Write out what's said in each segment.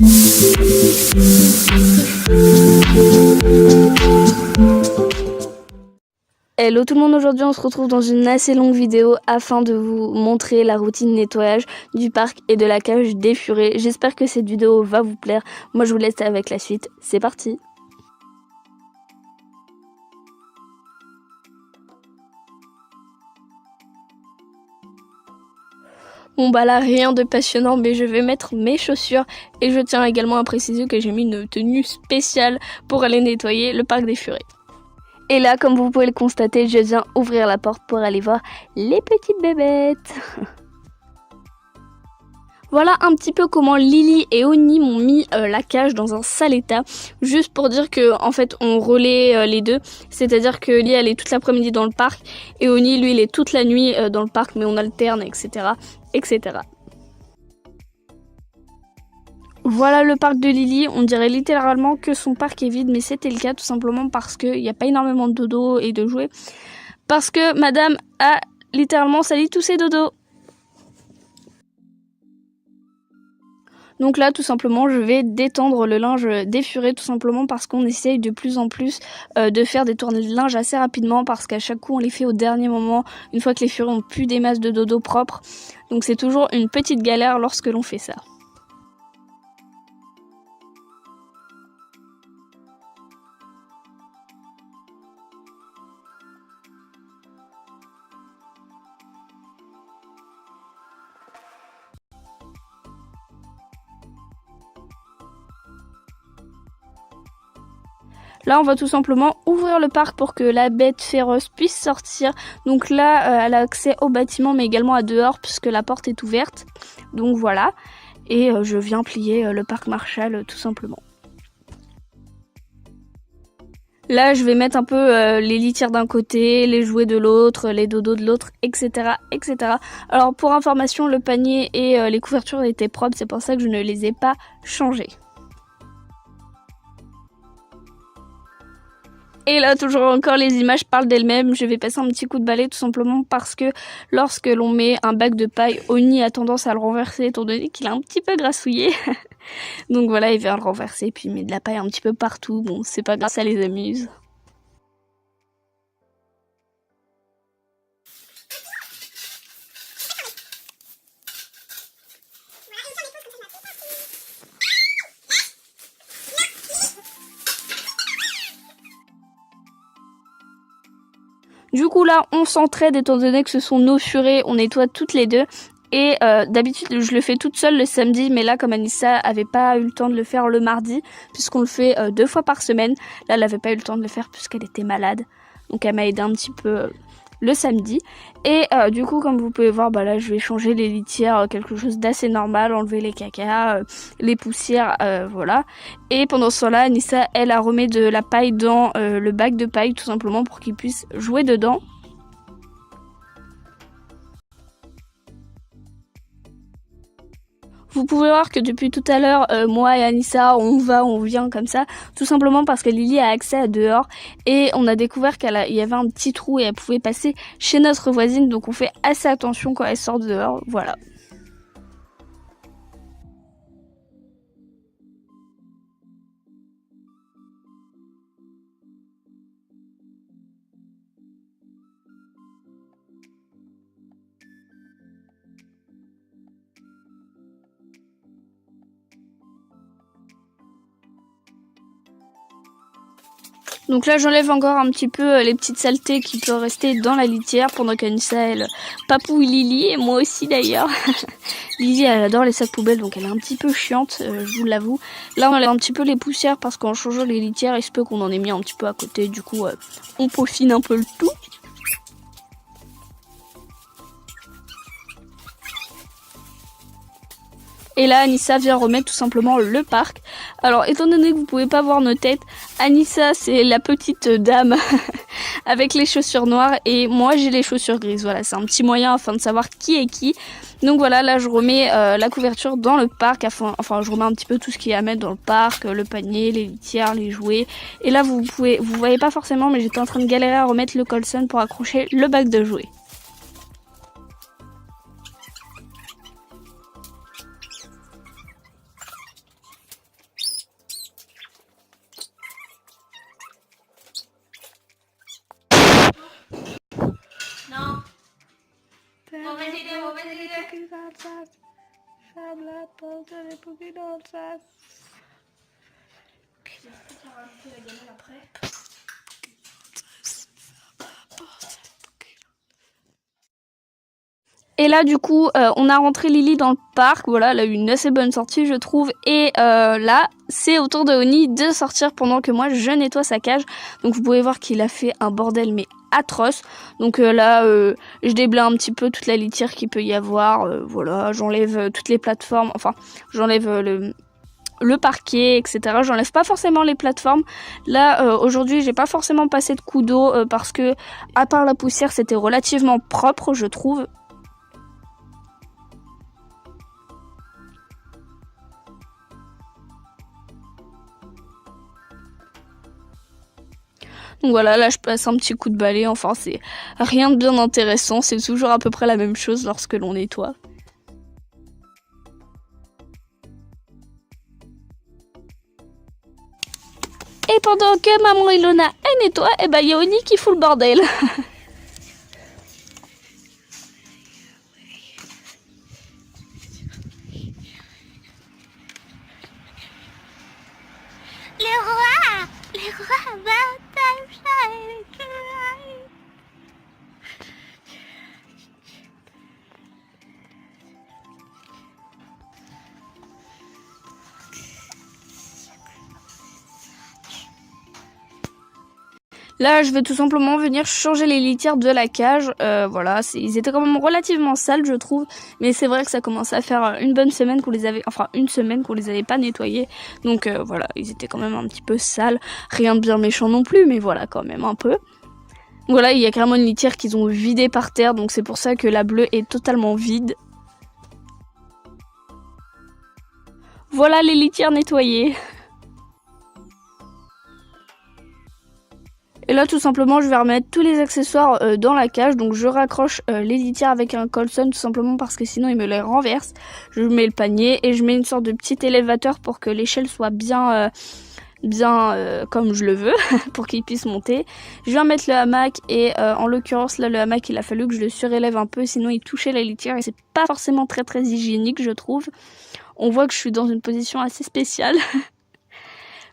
Hello tout le monde, aujourd'hui on se retrouve dans une assez longue vidéo afin de vous montrer la routine nettoyage du parc et de la cage des furets. J'espère que cette vidéo va vous plaire. Moi je vous laisse avec la suite, c'est parti. Bon bah là rien de passionnant, mais je vais mettre mes chaussures et je tiens également à préciser que j'ai mis une tenue spéciale pour aller nettoyer le parc des furets. Et là, comme vous pouvez le constater, je viens ouvrir la porte pour aller voir les petites bébêtes. Voilà un petit peu comment Lily et Oni m'ont mis la cage dans un sale état. Juste pour dire que en fait on relaie les deux. C'est-à-dire que Lily elle est toute l'après-midi dans le parc et Oni lui il est toute la nuit dans le parc, mais on alterne, etc. etc. Voilà le parc de Lily, on dirait littéralement que son parc est vide, mais c'était le cas tout simplement parce qu'il n'y a pas énormément de dodo et de jouets. Parce que madame a littéralement sali tous ses dodos. Donc là tout simplement je vais détendre le linge des furets tout simplement parce qu'on essaye de plus en plus de faire des tournées de linge assez rapidement, parce qu'à chaque coup on les fait au dernier moment, une fois que les furets ont plus des masses de dodo propres. Donc c'est toujours une petite galère lorsque l'on fait ça. Là, on va tout simplement ouvrir le parc pour que la bête féroce puisse sortir. Donc là, elle a accès au bâtiment, mais également à dehors, puisque la porte est ouverte. Donc voilà. Et je viens plier le parc Marshall, tout simplement. Là, je vais mettre un peu les litières d'un côté, les jouets de l'autre, les dodos de l'autre, etc., etc. Alors, pour information, le panier et les couvertures étaient propres. C'est pour ça que je ne les ai pas changés. Et là, toujours encore, les images parlent d'elles-mêmes. Je vais passer un petit coup de balai tout simplement parce que lorsque l'on met un bac de paille, Oni a tendance à le renverser étant donné qu'il est un petit peu grassouillé. Donc voilà, il vient le renverser puis il met de la paille un petit peu partout. Bon, c'est pas grave, ça les amuse. Du coup là on s'entraide étant donné que ce sont nos furets, on nettoie toutes les deux. Et d'habitude je le fais toute seule le samedi, mais là comme Anissa avait pas eu le temps de le faire le mardi, puisqu'on le fait 2 fois par semaine, là elle avait pas eu le temps de le faire puisqu'elle était malade. Donc elle m'a aidé un petit peu le samedi. Et du coup comme vous pouvez voir, bah là je vais changer les litières, quelque chose d'assez normal, enlever les cacas, les poussières, voilà. Et pendant ce temps-là, Anissa elle a remis de la paille dans le bac de paille tout simplement pour qu'il puisse jouer dedans. Vous pouvez voir que depuis tout à l'heure, moi et Anissa, on va, on vient comme ça, tout simplement parce que Lily a accès à dehors et on a découvert qu'il y avait un petit trou et elle pouvait passer chez notre voisine, donc on fait assez attention quand elle sort dehors, voilà. Donc là j'enlève encore un petit peu les petites saletés qui peuvent rester dans la litière pendant qu'Anissa elle papouille Lily, et moi aussi d'ailleurs. Lily elle adore les sacs poubelles, donc elle est un petit peu chiante, je vous l'avoue. Là on enlève un petit peu les poussières parce qu'en changeant les litières il se peut qu'on en ait mis un petit peu à côté, du coup on peaufine un peu le tout. Et là, Anissa vient remettre tout simplement le parc. Alors, étant donné que vous pouvez pas voir nos têtes, Anissa, c'est la petite dame avec les chaussures noires et moi, j'ai les chaussures grises. Voilà, c'est un petit moyen afin de savoir qui est qui. Donc voilà, là, je remets la couverture dans le parc. Enfin, je remets un petit peu tout ce qu'il y a à mettre dans le parc, le panier, les litières, les jouets. Et là, vous voyez pas forcément, mais j'étais en train de galérer à remettre le Colson pour accrocher le bac de jouets. porte les poupées dans le sac. Je vais peut-être rajouter la gamelle après. Et là, du coup, on a rentré Lily dans le parc. Voilà, elle a eu une assez bonne sortie, je trouve. Et là, c'est au tour de Oni de sortir pendant que moi, je nettoie sa cage. Donc, vous pouvez voir qu'il a fait un bordel, mais atroce. Donc là, je déblaye un petit peu toute la litière qu'il peut y avoir. Voilà, j'enlève toutes les plateformes. Enfin, j'enlève le parquet, etc. J'enlève pas forcément les plateformes. Là, aujourd'hui, j'ai pas forcément passé de coup d'eau parce que, à part la poussière, c'était relativement propre, je trouve. Donc voilà, là je passe un petit coup de balai, enfin c'est rien de bien intéressant, c'est toujours à peu près la même chose lorsque l'on nettoie. Et pendant que maman Ilona elle nettoie, et ben y a Oni qui fout le bordel. Le roi Là, je vais tout simplement venir changer les litières de la cage. Voilà, ils étaient quand même relativement sales, je trouve. Mais c'est vrai que ça commençait à faire une bonne semaine qu'on les avait, enfin une semaine qu'on les avait pas nettoyés. Donc voilà, ils étaient quand même un petit peu sales. Rien de bien méchant non plus, mais voilà, quand même un peu. Voilà, il y a carrément une litière qu'ils ont vidée par terre, donc c'est pour ça que la bleue est totalement vide. Voilà les litières nettoyées. Et là, tout simplement, je vais remettre tous les accessoires dans la cage. Donc, je raccroche les litières avec un colson, tout simplement parce que sinon, il me les renverse. Je mets le panier et je mets une sorte de petit élévateur pour que l'échelle soit bien comme je le veux, pour qu'il puisse monter. Je viens mettre le hamac et en l'occurrence, là, le hamac, il a fallu que je le surélève un peu, sinon il touchait la litière et c'est pas forcément très très hygiénique, je trouve. On voit que je suis dans une position assez spéciale.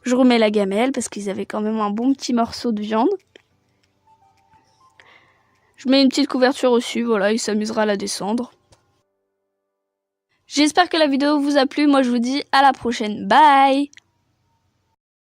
Je remets la gamelle parce qu'ils avaient quand même un bon petit morceau de viande. Je mets une petite couverture dessus, voilà, il s'amusera à la descendre. J'espère que la vidéo vous a plu, moi je vous dis à la prochaine, bye!